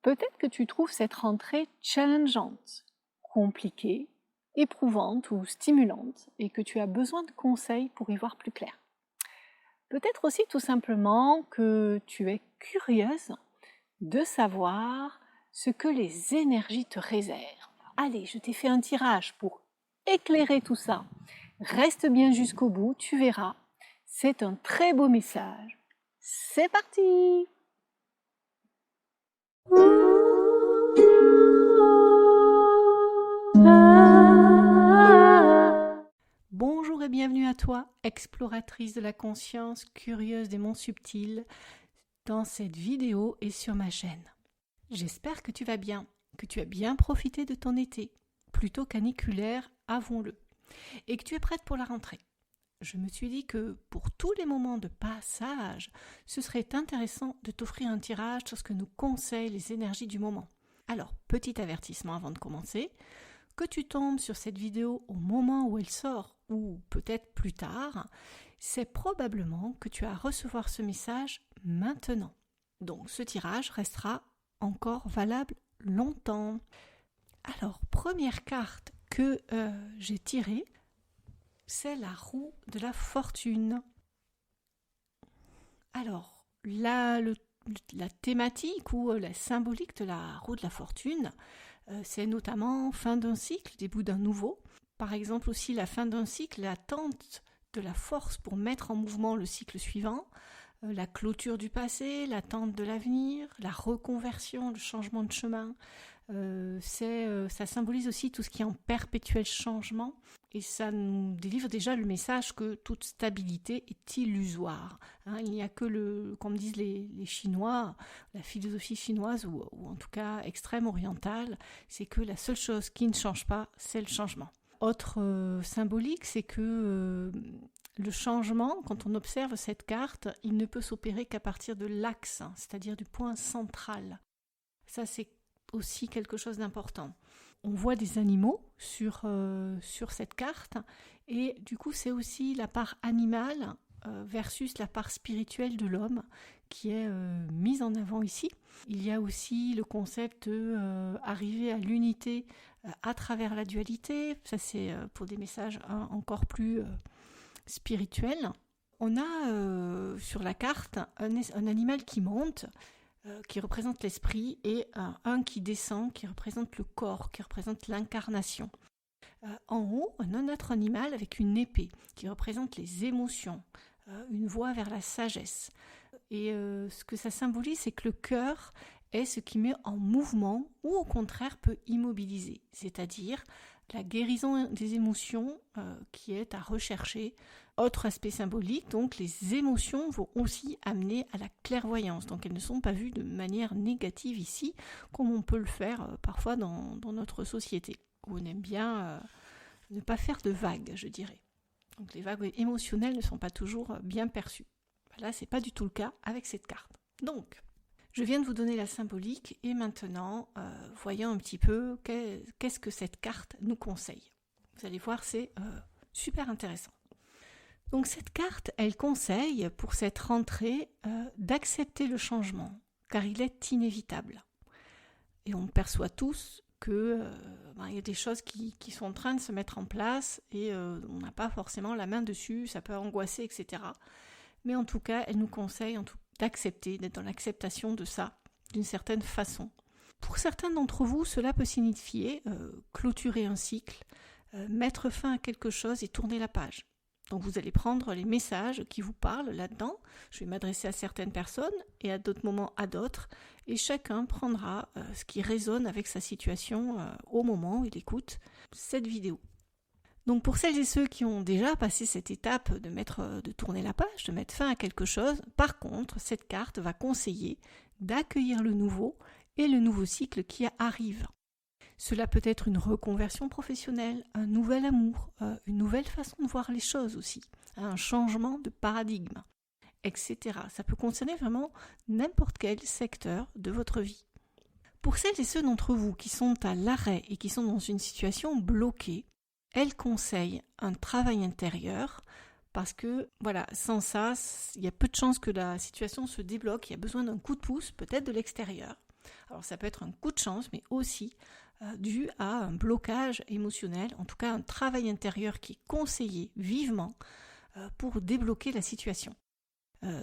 Peut-être que tu trouves cette rentrée challengeante, compliquée, éprouvante ou stimulante et que tu as besoin de conseils pour y voir plus clair. Peut-être aussi tout simplement que tu es curieuse de savoir ce que les énergies te réservent. Allez, je t'ai fait un tirage pour éclairer tout ça. Reste bien jusqu'au bout, tu verras. C'est un très beau message. C'est parti! Bonjour et bienvenue à toi, exploratrice de la conscience, curieuse des mondes subtils, dans cette vidéo et sur ma chaîne. J'espère que tu vas bien, que tu as bien profité de ton été, plutôt caniculaire, avouons-le, et que tu es prête pour la rentrée. Je me suis dit que pour tous les moments de passage, ce serait intéressant de t'offrir un tirage sur ce que nous conseillent les énergies du moment. Alors, petit avertissement avant de commencer, que tu tombes sur cette vidéo au moment où elle sort, ou peut-être plus tard, c'est probablement que tu as à recevoir ce message maintenant. Donc ce tirage restera encore valable longtemps. Alors, première carte que j'ai tirée, c'est la roue de la fortune. Alors, la thématique ou la symbolique de la roue de la fortune, c'est notamment fin d'un cycle, début d'un nouveau. Par exemple aussi la fin d'un cycle, l'attente de la force pour mettre en mouvement le cycle suivant, la clôture du passé, l'attente de l'avenir, la reconversion, le changement de chemin. Ça symbolise aussi tout ce qui est en perpétuel changement et ça nous délivre déjà le message que toute stabilité est illusoire. Il n'y a que comme disent les Chinois, la philosophie chinoise ou en tout cas extrême orientale, c'est que la seule chose qui ne change pas, c'est le changement. Autre symbolique, c'est que le changement, quand on observe cette carte, il ne peut s'opérer qu'à partir de l'axe, c'est-à-dire du point central. Ça, c'est aussi quelque chose d'important. On voit des animaux sur cette carte et du coup c'est aussi la part animale versus la part spirituelle de l'homme qui est mise en avant ici. Il y a aussi le concept d'arriver à l'unité à travers la dualité. Ça c'est pour des messages encore plus spirituels. On a sur la carte un animal qui monte, qui représente l'esprit, et un qui descend, qui représente le corps, qui représente l'incarnation. En haut, un autre animal avec une épée, qui représente les émotions, une voie vers la sagesse. Et ce que ça symbolise, c'est que le cœur est ce qui met en mouvement, ou au contraire peut immobiliser, c'est-à-dire la guérison des émotions qui est à rechercher. Autre aspect symbolique, donc les émotions vont aussi amener à la clairvoyance. Donc elles ne sont pas vues de manière négative ici, comme on peut le faire parfois dans notre société, où on aime bien ne pas faire de vagues, je dirais. Donc les vagues émotionnelles ne sont pas toujours bien perçues. Là, ce n'est pas du tout le cas avec cette carte. Donc, je viens de vous donner la symbolique et maintenant, voyons un petit peu qu'est-ce que cette carte nous conseille. Vous allez voir, c'est super intéressant. Donc cette carte, elle conseille pour cette rentrée d'accepter le changement, car il est inévitable. Et on perçoit tous que y a des choses qui sont en train de se mettre en place et on n'a pas forcément la main dessus, ça peut angoisser, etc. Mais en tout cas, elle nous conseille d'accepter, d'être dans l'acceptation de ça, d'une certaine façon. Pour certains d'entre vous, cela peut signifier clôturer un cycle, mettre fin à quelque chose et tourner la page. Donc vous allez prendre les messages qui vous parlent là-dedans. Je vais m'adresser à certaines personnes et à d'autres moments à d'autres. Et chacun prendra ce qui résonne avec sa situation au moment où il écoute cette vidéo. Donc pour celles et ceux qui ont déjà passé cette étape de tourner la page, de mettre fin à quelque chose, par contre, cette carte va conseiller d'accueillir le nouveau et le nouveau cycle qui arrive. Cela peut être une reconversion professionnelle, un nouvel amour, une nouvelle façon de voir les choses aussi, un changement de paradigme, etc. Ça peut concerner vraiment n'importe quel secteur de votre vie. Pour celles et ceux d'entre vous qui sont à l'arrêt et qui sont dans une situation bloquée, elle conseille un travail intérieur parce que, sans ça, il y a peu de chances que la situation se débloque. Il y a besoin d'un coup de pouce, peut-être de l'extérieur. Alors ça peut être un coup de chance, mais aussi dû à un blocage émotionnel, en tout cas un travail intérieur qui est conseillé vivement pour débloquer la situation.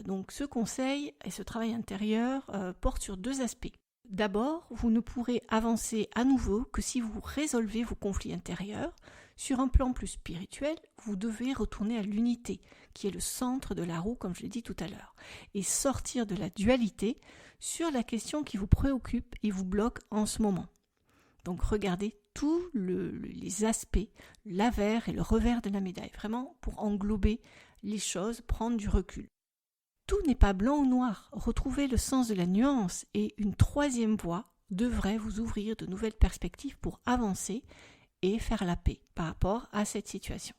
Donc ce conseil et ce travail intérieur portent sur 2 aspects. D'abord, vous ne pourrez avancer à nouveau que si vous résolvez vos conflits intérieurs. Sur un plan plus spirituel, vous devez retourner à l'unité, qui est le centre de la roue, comme je l'ai dit tout à l'heure, et sortir de la dualité sur la question qui vous préoccupe et vous bloque en ce moment. Donc regardez tous les aspects, l'avers et le revers de la médaille, vraiment pour englober les choses, prendre du recul. Tout n'est pas blanc ou noir. Retrouver le sens de la nuance et une 3e voie devrait vous ouvrir de nouvelles perspectives pour avancer et faire la paix par rapport à cette situation.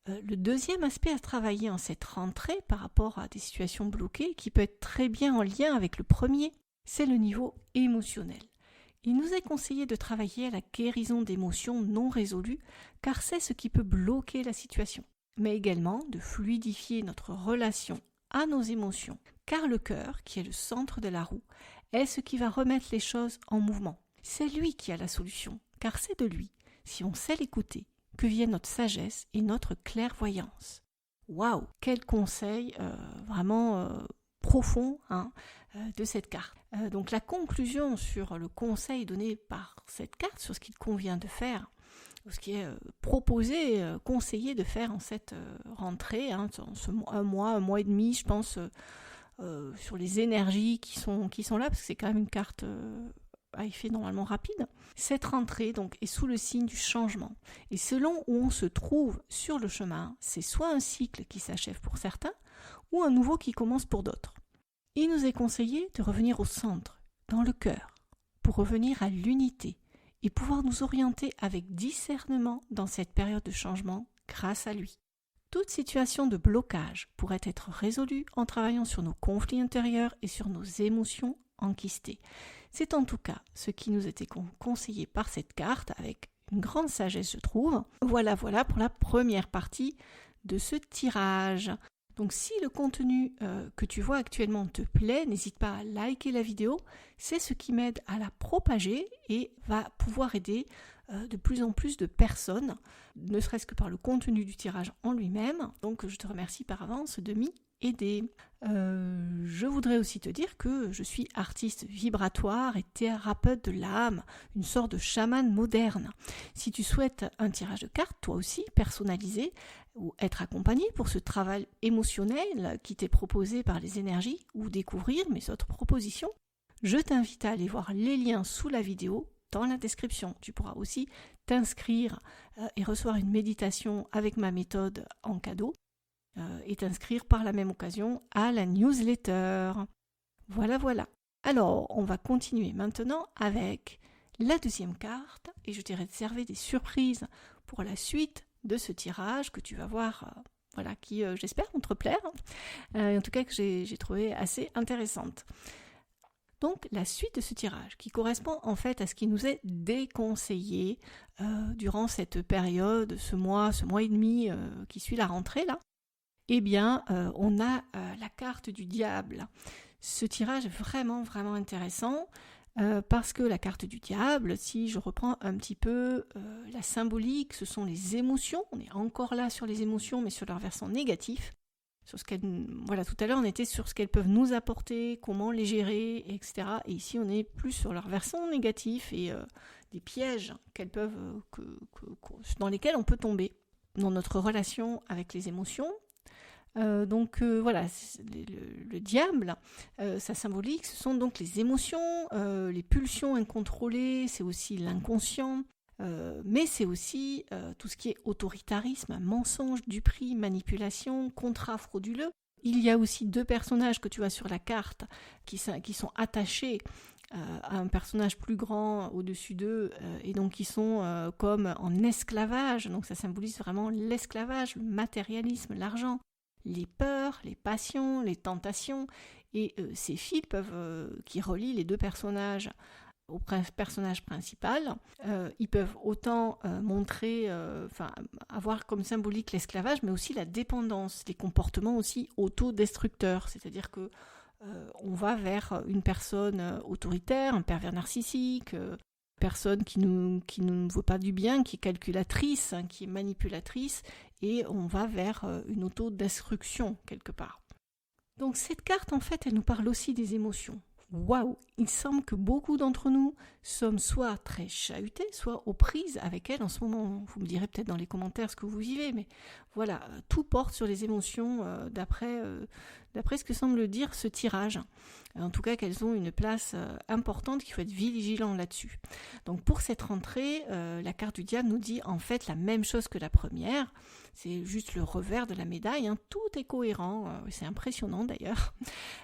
Le 2e aspect à travailler en cette rentrée par rapport à des situations bloquées, qui peut être très bien en lien avec le premier, c'est le niveau émotionnel. Il nous est conseillé de travailler à la guérison d'émotions non résolues, car c'est ce qui peut bloquer la situation, mais également de fluidifier notre relation à nos émotions, car le cœur, qui est le centre de la roue, est ce qui va remettre les choses en mouvement. C'est lui qui a la solution, car c'est de lui, si on sait l'écouter, que vient notre sagesse et notre clairvoyance. Waouh, quel conseil vraiment profond de cette carte. Donc la conclusion sur le conseil donné par cette carte, sur ce qu'il convient de faire, ce qui est proposé, conseillé de faire en cette rentrée, un mois et demi, je pense, sur les énergies qui sont là, parce que c'est quand même une carte à effet normalement rapide. Cette rentrée donc est sous le signe du changement. Et selon où on se trouve sur le chemin, c'est soit un cycle qui s'achève pour certains, ou un nouveau qui commence pour d'autres. Il nous est conseillé de revenir au centre, dans le cœur, pour revenir à l'unité et pouvoir nous orienter avec discernement dans cette période de changement grâce à lui. Toute situation de blocage pourrait être résolue en travaillant sur nos conflits intérieurs et sur nos émotions enquistées. C'est en tout cas ce qui nous était conseillé par cette carte, avec une grande sagesse je trouve. Voilà pour la première partie de ce tirage. Donc si le contenu que tu vois actuellement te plaît, n'hésite pas à liker la vidéo, c'est ce qui m'aide à la propager et va pouvoir aider de plus en plus de personnes, ne serait-ce que par le contenu du tirage en lui-même. Donc je te remercie par avance de m'y aider. Je voudrais aussi te dire que je suis artiste vibratoire et thérapeute de l'âme, une sorte de chaman moderne. Si tu souhaites un tirage de cartes, toi aussi, personnalisé, ou être accompagné pour ce travail émotionnel qui t'est proposé par les énergies, ou découvrir mes autres propositions, je t'invite à aller voir les liens sous la vidéo dans la description. Tu pourras aussi t'inscrire et recevoir une méditation avec ma méthode en cadeau et t'inscrire par la même occasion à la newsletter. Voilà. Alors, on va continuer maintenant avec la 2e carte et je t'ai réservé des surprises pour la suite de ce tirage que tu vas voir, qui j'espère vont te plaire, en tout cas que j'ai trouvé assez intéressante. Donc la suite de ce tirage qui correspond en fait à ce qui nous est déconseillé durant cette période, ce mois et demi qui suit la rentrée là, eh bien on a la carte du diable. Ce tirage est vraiment intéressant. Parce que la carte du diable, si je reprends un petit peu la symbolique, ce sont les émotions. On est encore là sur les émotions, mais sur leur versant négatif. Sur ce tout à l'heure, on était sur ce qu'elles peuvent nous apporter, comment les gérer, etc. Et ici, on est plus sur leur versant négatif et des pièges qu'elles peuvent, dans lesquels on peut tomber dans notre relation avec les émotions. Le diable, sa symbolique, ce sont donc les émotions, les pulsions incontrôlées, c'est aussi l'inconscient, mais c'est aussi tout ce qui est autoritarisme, mensonge, duperie, manipulation, contrat frauduleux. Il y a aussi 2 personnages que tu as sur la carte qui sont attachés à un personnage plus grand au-dessus d'eux et donc qui sont comme en esclavage, donc ça symbolise vraiment l'esclavage, le matérialisme, l'argent, les peurs, les passions, les tentations, et ces fils qui relient les 2 personnages au personnage principal, ils peuvent autant avoir comme symbolique l'esclavage, mais aussi la dépendance, les comportements aussi autodestructeurs, c'est-à-dire que On va vers une personne autoritaire, un pervers narcissique, personne qui ne nous veut pas du bien, qui est calculatrice, hein, qui est manipulatrice, et on va vers une autodestruction quelque part. Donc cette carte, en fait, elle nous parle aussi des émotions. Waouh, il semble que beaucoup d'entre nous sommes soit très chahutés, soit aux prises avec elles en ce moment. Vous me direz peut-être dans les commentaires ce que vous vivez, mais voilà, tout porte sur les émotions d'après ce que semble dire ce tirage. En tout cas, qu'elles ont une place importante, qu'il faut être vigilant là-dessus. Donc pour cette rentrée, la carte du diable nous dit en fait la même chose que la première. C'est juste le revers de la médaille, hein. Tout est cohérent, c'est impressionnant d'ailleurs.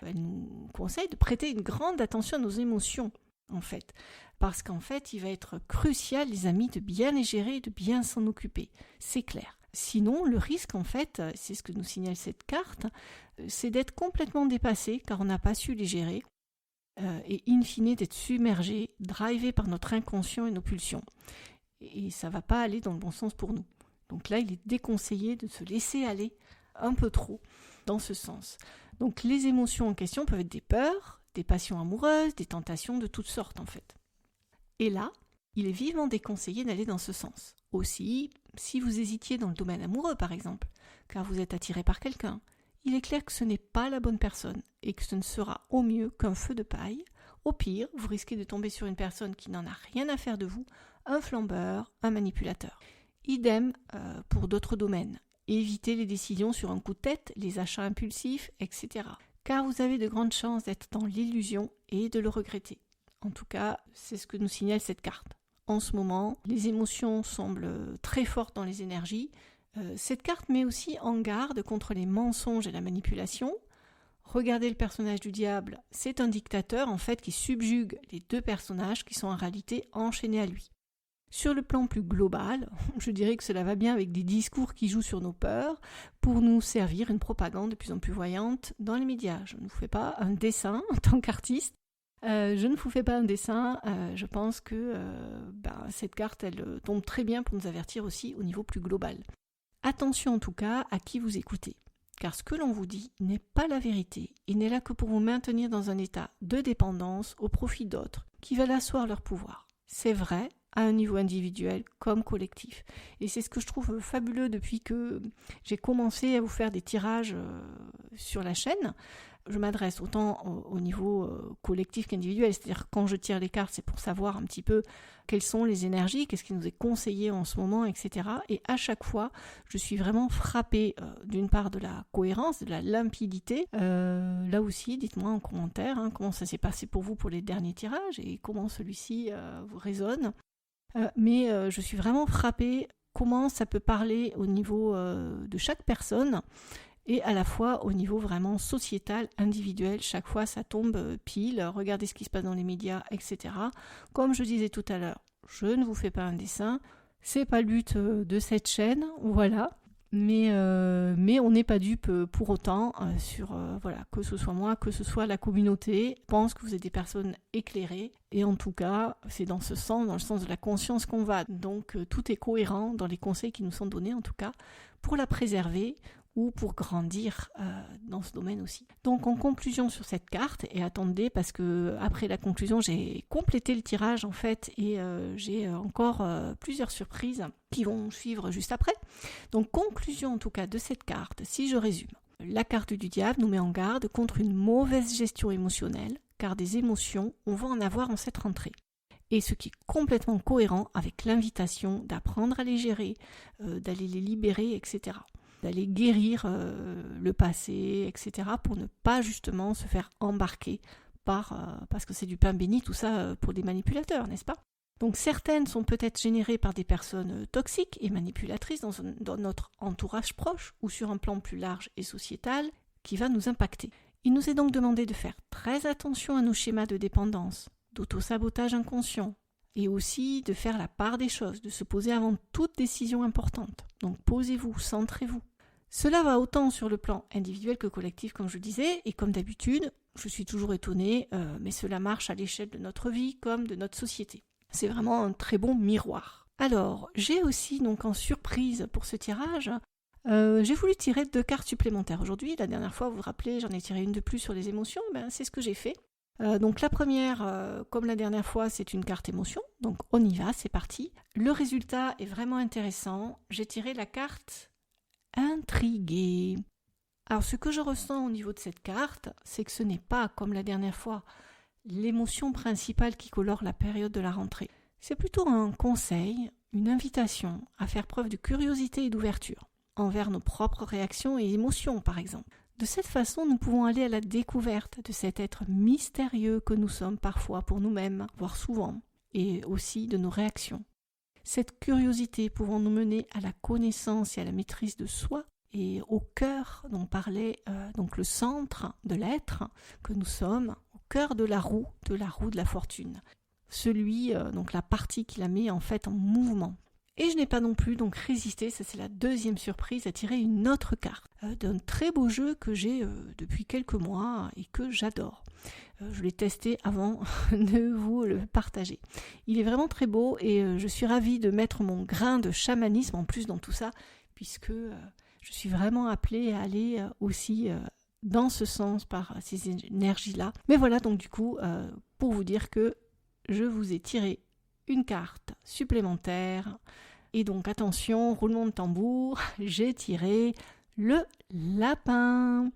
Elle nous conseille de prêter une grande attention à nos émotions, en fait. Parce qu'en fait, il va être crucial, les amis, de bien les gérer et de bien s'en occuper. C'est clair. Sinon, le risque, en fait, c'est ce que nous signale cette carte, c'est d'être complètement dépassé car on n'a pas su les gérer et in fine d'être submergé, drivé par notre inconscient et nos pulsions. Et ça ne va pas aller dans le bon sens pour nous. Donc là, il est déconseillé de se laisser aller un peu trop dans ce sens. Donc les émotions en question peuvent être des peurs, des passions amoureuses, des tentations de toutes sortes en fait. Et là, il est vivement déconseillé d'aller dans ce sens. Aussi, si vous hésitiez dans le domaine amoureux par exemple, car vous êtes attiré par quelqu'un, il est clair que ce n'est pas la bonne personne et que ce ne sera au mieux qu'un feu de paille. Au pire, vous risquez de tomber sur une personne qui n'en a rien à faire de vous, un flambeur, un manipulateur. Idem pour d'autres domaines. Évitez les décisions sur un coup de tête, les achats impulsifs, etc. Car vous avez de grandes chances d'être dans l'illusion et de le regretter. En tout cas, c'est ce que nous signale cette carte. En ce moment, les émotions semblent très fortes dans les énergies. Cette carte met aussi en garde contre les mensonges et la manipulation. Regardez le personnage du diable, c'est un dictateur en fait qui subjugue les deux personnages qui sont en réalité enchaînés à lui. Sur le plan plus global, je dirais que cela va bien avec des discours qui jouent sur nos peurs pour nous servir une propagande de plus en plus voyante dans les médias. Je ne vous fais pas un dessin en tant qu'artiste. Je pense que cette carte, elle tombe très bien pour nous avertir aussi au niveau plus global. Attention en tout cas à qui vous écoutez, car ce que l'on vous dit n'est pas la vérité et n'est là que pour vous maintenir dans un état de dépendance au profit d'autres qui veulent asseoir leur pouvoir. C'est vrai, à un niveau individuel comme collectif. Et c'est ce que je trouve fabuleux depuis que j'ai commencé à vous faire des tirages sur la chaîne. Je m'adresse autant au niveau collectif qu'individuel, c'est-à-dire quand je tire les cartes, c'est pour savoir un petit peu quelles sont les énergies, qu'est-ce qui nous est conseillé en ce moment, etc. Et à chaque fois, je suis vraiment frappée d'une part de la cohérence, de la limpidité. Là aussi, dites-moi en commentaire comment ça s'est passé pour vous pour les derniers tirages et comment celui-ci vous résonne. Mais je suis vraiment frappée comment ça peut parler au niveau de chaque personne et à la fois au niveau vraiment sociétal, individuel. Chaque fois ça tombe pile, regardez ce qui se passe dans les médias, etc. Comme je disais tout à l'heure, je ne vous fais pas un dessin, c'est pas le but de cette chaîne, voilà. Mais on n'est pas dupe pour autant que ce soit moi, que ce soit la communauté. Je pense que vous êtes des personnes éclairées et en tout cas c'est dans ce sens, dans le sens de la conscience qu'on va. Donc tout est cohérent dans les conseils qui nous sont donnés en tout cas pour la préserver ou pour grandir dans ce domaine aussi. Donc en conclusion sur cette carte, et attendez parce que après la conclusion j'ai complété le tirage en fait et j'ai encore plusieurs surprises qui vont suivre juste après. Donc conclusion en tout cas de cette carte, si je résume. La carte du diable nous met en garde contre une mauvaise gestion émotionnelle car des émotions on va en avoir en cette rentrée. Et ce qui est complètement cohérent avec l'invitation d'apprendre à les gérer, d'aller les libérer, etc. D'aller guérir le passé, etc. pour ne pas justement se faire embarquer parce que c'est du pain béni tout ça pour des manipulateurs, n'est-ce pas? Donc certaines sont peut-être générées par des personnes toxiques et manipulatrices dans notre entourage proche ou sur un plan plus large et sociétal qui va nous impacter. Il nous est donc demandé de faire très attention à nos schémas de dépendance, d'auto-sabotage inconscient, et aussi de faire la part des choses, de se poser avant toute décision importante. Donc posez-vous, centrez-vous. Cela va autant sur le plan individuel que collectif, comme je disais, et comme d'habitude, je suis toujours étonnée, mais cela marche à l'échelle de notre vie comme de notre société. C'est vraiment un très bon miroir. Alors, j'ai aussi donc en surprise pour ce tirage J'ai voulu tirer 2 cartes supplémentaires aujourd'hui. La dernière fois, vous vous rappelez, j'en ai tiré une de plus sur les émotions. C'est ce que j'ai fait. Donc la première, comme la dernière fois, c'est une carte émotion. Donc on y va, c'est parti. Le résultat est vraiment intéressant. J'ai tiré la carte intriguée. Alors ce que je ressens au niveau de cette carte, c'est que ce n'est pas, comme la dernière fois, l'émotion principale qui colore la période de la rentrée. C'est plutôt un conseil, une invitation à faire preuve de curiosité et d'ouverture envers nos propres réactions et émotions, par exemple. De cette façon, nous pouvons aller à la découverte de cet être mystérieux que nous sommes parfois pour nous-mêmes, voire souvent, et aussi de nos réactions. Cette curiosité pouvant nous mener à la connaissance et à la maîtrise de soi et au cœur dont parlait donc le centre de l'être que nous sommes, au cœur de la roue de la fortune. Celui, donc la partie qui la met en fait en mouvement. Et je n'ai pas non plus donc résisté, ça c'est la deuxième surprise, à tirer une autre carte d'un très beau jeu que j'ai depuis quelques mois et que j'adore. Je l'ai testé avant de vous le partager. Il est vraiment très beau et je suis ravie de mettre mon grain de chamanisme en plus dans tout ça, puisque je suis vraiment appelée à aller aussi dans ce sens par ces énergies-là. Mais voilà donc du coup, pour vous dire que je vous ai tiré une carte supplémentaire. Et donc attention, roulement de tambour, j'ai tiré le lapin.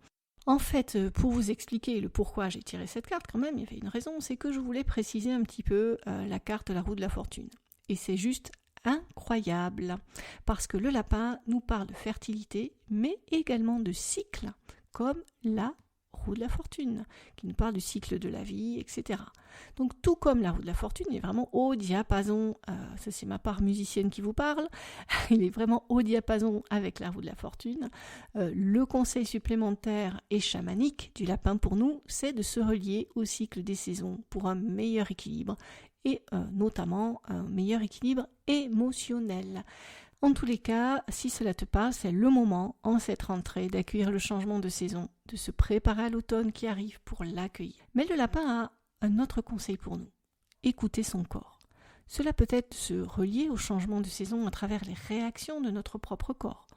En fait, pour vous expliquer le pourquoi j'ai tiré cette carte, quand même, il y avait une raison, c'est que je voulais préciser un petit peu la carte la roue de la fortune. Et c'est juste incroyable, parce que le lapin nous parle de fertilité, mais également de cycle, comme la roue de la fortune, qui nous parle du cycle de la vie, etc. Donc tout comme la roue de la fortune, il est vraiment au diapason, ça c'est ma part musicienne qui vous parle, il est vraiment au diapason avec la roue de la fortune. Le conseil supplémentaire et chamanique du lapin pour nous, c'est de se relier au cycle des saisons pour un meilleur équilibre, et notamment un meilleur équilibre émotionnel. En tous les cas, si cela te parle, c'est le moment, en cette rentrée, d'accueillir le changement de saison, de se préparer à l'automne qui arrive pour l'accueillir. Mais le lapin a un autre conseil pour nous. Écouter son corps. Cela peut être se relier au changement de saison à travers les réactions de notre propre corps.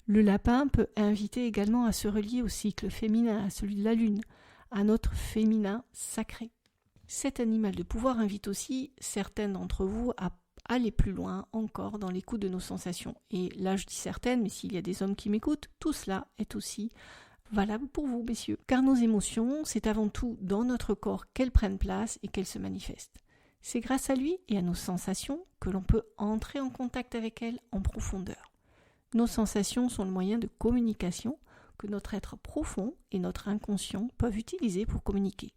Le lapin peut inviter également à se relier au cycle féminin, à celui de la lune, à notre féminin sacré. Cet animal de pouvoir invite aussi certaines d'entre vous à aller plus loin encore dans l'écoute de nos sensations. Et là, je dis certaines, mais s'il y a des hommes qui m'écoutent, tout cela est aussi valable pour vous, messieurs. Car nos émotions, c'est avant tout dans notre corps qu'elles prennent place et qu'elles se manifestent. C'est grâce à lui et à nos sensations que l'on peut entrer en contact avec elles en profondeur. Nos sensations sont le moyen de communication que notre être profond et notre inconscient peuvent utiliser pour communiquer.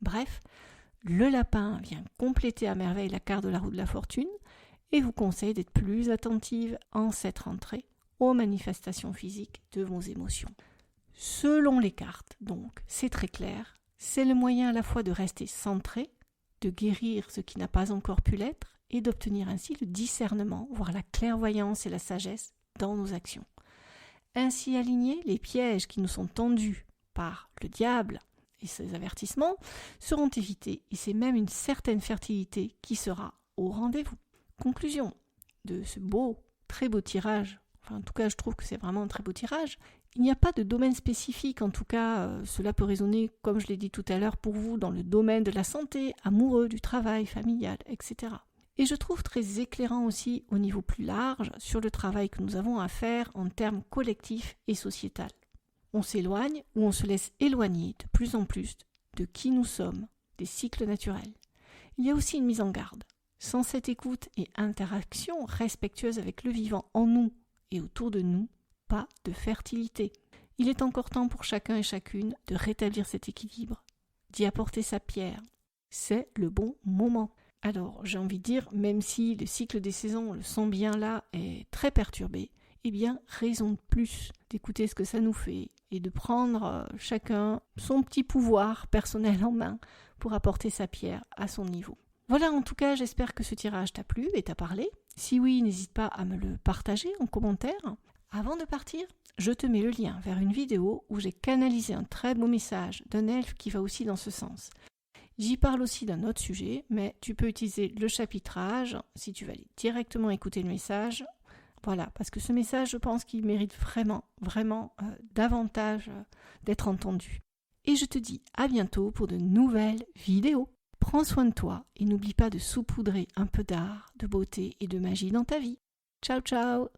Bref, le lapin vient compléter à merveille la carte de la roue de la fortune et vous conseille d'être plus attentive en cette rentrée aux manifestations physiques de vos émotions. Selon les cartes, donc, c'est très clair, c'est le moyen à la fois de rester centré, de guérir ce qui n'a pas encore pu l'être et d'obtenir ainsi le discernement, voire la clairvoyance et la sagesse dans nos actions. Ainsi alignés, les pièges qui nous sont tendus par le diable et ses avertissements seront évités et c'est même une certaine fertilité qui sera au rendez-vous. Conclusion de ce très beau tirage, enfin en tout cas je trouve que c'est vraiment un très beau tirage, il n'y a pas de domaine spécifique, en tout cas cela peut résonner comme je l'ai dit tout à l'heure pour vous dans le domaine de la santé, amoureux, du travail, familial, etc. Et je trouve très éclairant aussi au niveau plus large sur le travail que nous avons à faire en termes collectifs et sociétal. On s'éloigne ou on se laisse éloigner de plus en plus de qui nous sommes, des cycles naturels. Il y a aussi une mise en garde. Sans cette écoute et interaction respectueuse avec le vivant en nous et autour de nous, pas de fertilité. Il est encore temps pour chacun et chacune de rétablir cet équilibre, d'y apporter sa pierre. C'est le bon moment. Alors, j'ai envie de dire, même si le cycle des saisons, on le sent bien là, est très perturbé, eh bien, raison de plus d'écouter ce que ça nous fait et de prendre chacun son petit pouvoir personnel en main pour apporter sa pierre à son niveau. Voilà, en tout cas, j'espère que ce tirage t'a plu et t'a parlé. Si oui, n'hésite pas à me le partager en commentaire. Avant de partir, je te mets le lien vers une vidéo où j'ai canalisé un très beau message d'un elfe qui va aussi dans ce sens. J'y parle aussi d'un autre sujet, mais tu peux utiliser le chapitrage si tu veux aller directement écouter le message Voilà, parce que ce message, je pense qu'il mérite vraiment davantage d'être entendu. Et je te dis à bientôt pour de nouvelles vidéos. Prends soin de toi et n'oublie pas de saupoudrer un peu d'art, de beauté et de magie dans ta vie. Ciao ciao!